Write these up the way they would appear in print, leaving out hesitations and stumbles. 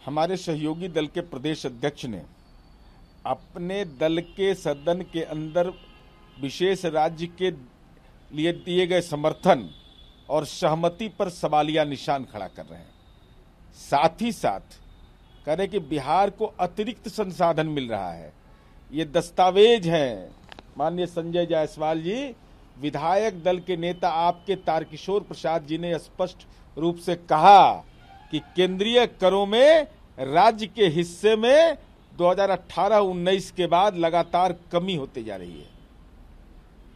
हमारे सहयोगी दल के प्रदेश अध्यक्ष ने अपने दल के सदन के अंदर विशेष राज्य के लिए दिए गए समर्थन और सहमति पर सवालिया निशान खड़ा कर रहे हैं। साथ ही साथ कह रहे कि बिहार को अतिरिक्त संसाधन मिल रहा है। ये दस्तावेज हैं। माननीय संजय जायसवाल जी, विधायक दल के नेता आपके तारकिशोर प्रसाद जी ने स्पष्ट रूप से कहा कि केंद्रीय करों में राज्य के हिस्से में 2018-19 के बाद लगातार कमी होती जा रही है,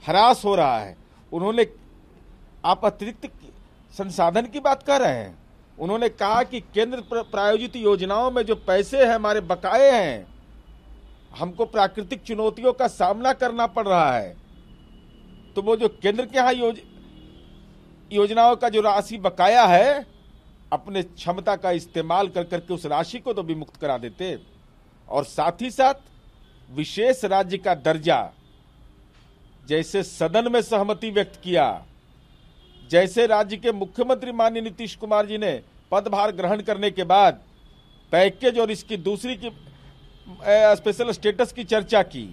ह्रास हो रहा है। उन्होंने, आप अतिरिक्त संसाधन की बात कर रहे हैं। उन्होंने कहा कि केंद्र प्रायोजित योजनाओं में जो पैसे हैं, हमारे बकाए हैं, हमको प्राकृतिक चुनौतियों का सामना करना पड़ रहा है, तो वो जो केंद्र के यहाँ योजनाओं का जो राशि बकाया है, अपने क्षमता का इस्तेमाल कर करके उस राशि को तो विमुक्त करा देते। और साथ ही साथ विशेष राज्य का दर्जा, जैसे सदन में सहमति व्यक्त किया, जैसे राज्य के मुख्यमंत्री माननीय नीतीश कुमार जी ने पदभार ग्रहण करने के बाद पैकेज और इसकी दूसरी की स्पेशल स्टेटस की चर्चा की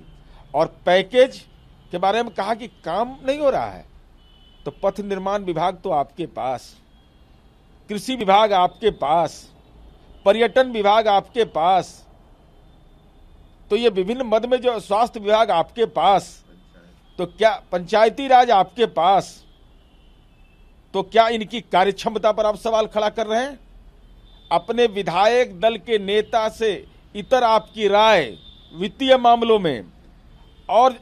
और पैकेज के बारे में कहा कि काम नहीं हो रहा है, तो पथ निर्माण विभाग तो आपके पास, कृषि विभाग आपके पास, पर्यटन विभाग आपके पास, तो ये विभिन्न मद में जो स्वास्थ्य विभाग आपके पास, तो क्या पंचायती राज आपके पास, तो क्या इनकी कार्यक्षमता पर आप सवाल खड़ा कर रहे हैं? अपने विधायक दल के नेता से इतर आपकी राय वित्तीय मामलों में, और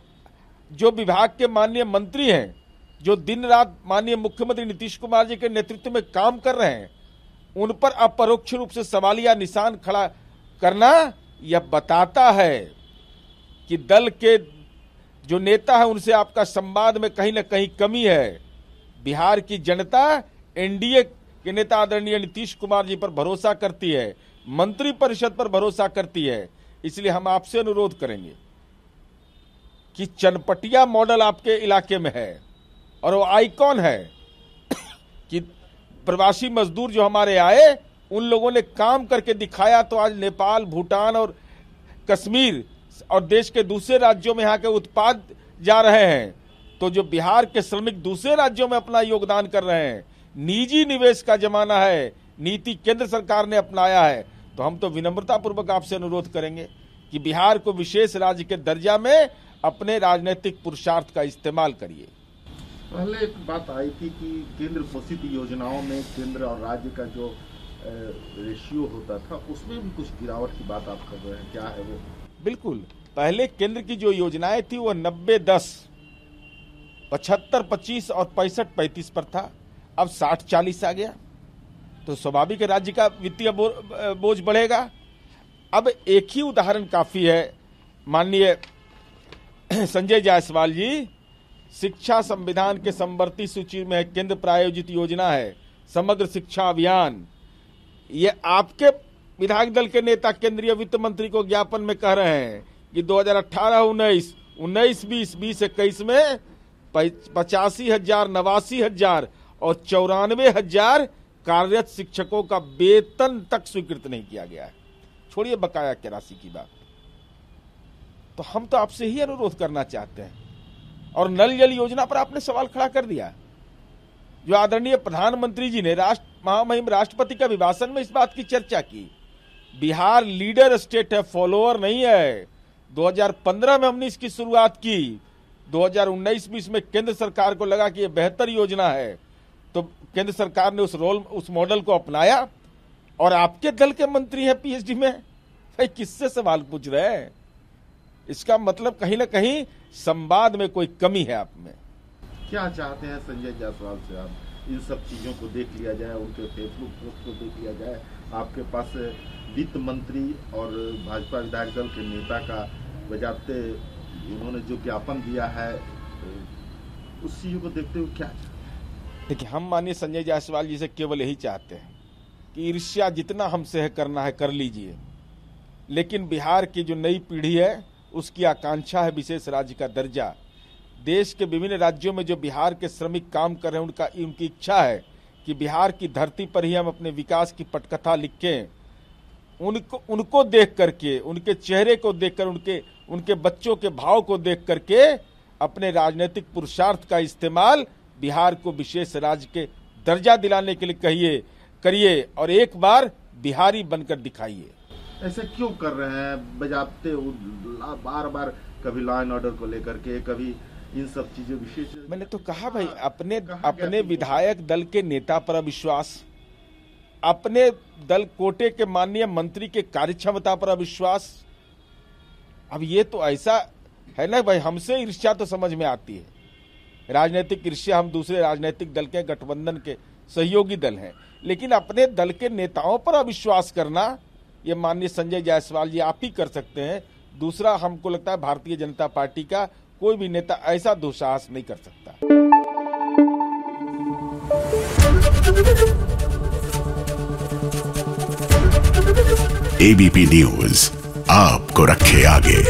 जो विभाग के माननीय मंत्री हैं, जो दिन रात माननीय मुख्यमंत्री नीतीश कुमार जी के नेतृत्व में काम कर रहे हैं, उन पर अपरोक्ष रूप से सवालिया निशान खड़ा करना यह बताता है कि दल के जो नेता है उनसे आपका संवाद में कहीं न कहीं कमी है। बिहार की जनता एनडीए के नेता आदरणीय नीतीश कुमार जी पर भरोसा करती है, मंत्री परिषद पर भरोसा करती है। इसलिए हम आपसे अनुरोध करेंगे कि चनपटिया मॉडल आपके इलाके में है और वो आइकॉन है कि प्रवासी मजदूर जो हमारे आए, उन लोगों ने काम करके दिखाया, तो आज नेपाल, भूटान और कश्मीर और देश के दूसरे राज्यों में यहाँ के उत्पाद जा रहे हैं। तो जो बिहार के श्रमिक दूसरे राज्यों में अपना योगदान कर रहे हैं, निजी निवेश का जमाना है, नीति केंद्र सरकार ने अपनाया है। तो हम तो विनम्रता पूर्वक आपसे अनुरोध करेंगे कि बिहार को विशेष राज्य के दर्जा में अपने राजनीतिक पुरुषार्थ का इस्तेमाल करिए। पहले एक बात आई थी कि केंद्र पोषित योजनाओं में केंद्र और राज्य का जो रेशियो होता था, उसमें भी कुछ गिरावट की बात आप कर रहे हैं, क्या है वो? बिल्कुल, पहले केंद्र की जो योजनाएं थी वो 90-10, 75-25 और 65-35 पर था। अब 60-40 आ गया, तो स्वाभाविक राज्य का वित्तीय बोझ बढ़ेगा। अब एक ही उदाहरण काफी है। माननीय संजय जायसवाल जी, शिक्षा संविधान के समवर्ती सूची में केंद्र प्रायोजित योजना है समग्र शिक्षा अभियान। ये आपके विधायक दल के नेता केंद्रीय वित्त मंत्री को ज्ञापन में कह रहे हैं कि 2018-19, 19-20, 20-21 में 85,000, 89,000 और 94,000 कार्यरत शिक्षकों का वेतन तक स्वीकृत नहीं किया गया है। छोड़िए बकाया की राशि की बात। तो हम तो आपसे ही अनुरोध करना चाहते हैं। और नल जल योजना पर आपने सवाल खड़ा कर दिया, जो आदरणीय प्रधानमंत्री जी ने महामहिम राष्ट्रपति के अभिभाषण में इस बात की चर्चा की। बिहार लीडर स्टेट है, फॉलोअर नहीं है। 2015 में हमने इसकी शुरुआत की। 2019-20 में केंद्र सरकार को लगा कि यह बेहतर योजना है, तो केंद्र सरकार ने उस मॉडल को अपनाया। और आपके दल के मंत्री हैं पीएचडी में, भाई किससे सवाल पूछ रहे हैं? इसका मतलब कहीं ना कहीं संवाद में कोई कमी है आप में। क्या चाहते हैं संजय जायसवाल से आप? इन सब चीजों को देख लिया जाए, उनके फेसबुक पोस्ट को देख लिया जाए, आपके पास वित्त मंत्री और भाजपा विधायक दल के नेता का बजाते उन्होंने जो ज्ञापन दिया है, उस चीजों को देखते हुए क्या? देखिए, हम माननीय संजय जायसवाल जी से केवल यही चाहते हैं कि ईर्ष्या जितना हमसे है करना है कर लीजिए, लेकिन बिहार की जो नई पीढ़ी है उसकी आकांक्षा है विशेष राज्य का दर्जा। देश के विभिन्न राज्यों में जो बिहार के श्रमिक काम कर रहे हैं, उनकी इच्छा है कि बिहार की धरती पर ही हम अपने विकास की पटकथा लिखें। उनको देख करके, उनके चेहरे को देखकर, उनके बच्चों के भाव को देख करके अपने राजनीतिक पुरुषार्थ का इस्तेमाल बिहार को विशेष राज्य के दर्जा दिलाने के लिए करिए और एक बार बिहारी बनकर दिखाइए। ऐसे क्यों कर रहे हैं बजाते बार बार, कभी लॉ एंड ऑर्डर को लेकर के, कभी इन सब चीजों विशेष। मैंने तो कहा भाई, अपने विधायक दल के नेता पर अविश्वास, अपने दल कोटे के माननीय मंत्री के कार्यक्षमता पर अविश्वास। अब ये तो ऐसा है ना भाई, हमसे ईर्ष्या तो समझ में आती है, राजनीतिक ईर्ष्या, हम दूसरे राजनीतिक दल के गठबंधन के सहयोगी दल हैं, लेकिन अपने दल के नेताओं पर अविश्वास करना ये माननीय संजय जायसवाल जी आप ही कर सकते हैं। दूसरा हमको लगता है भारतीय जनता पार्टी का कोई भी नेता ऐसा दुस्साहस नहीं कर सकता। एबीपी न्यूज आपको रखे आगे।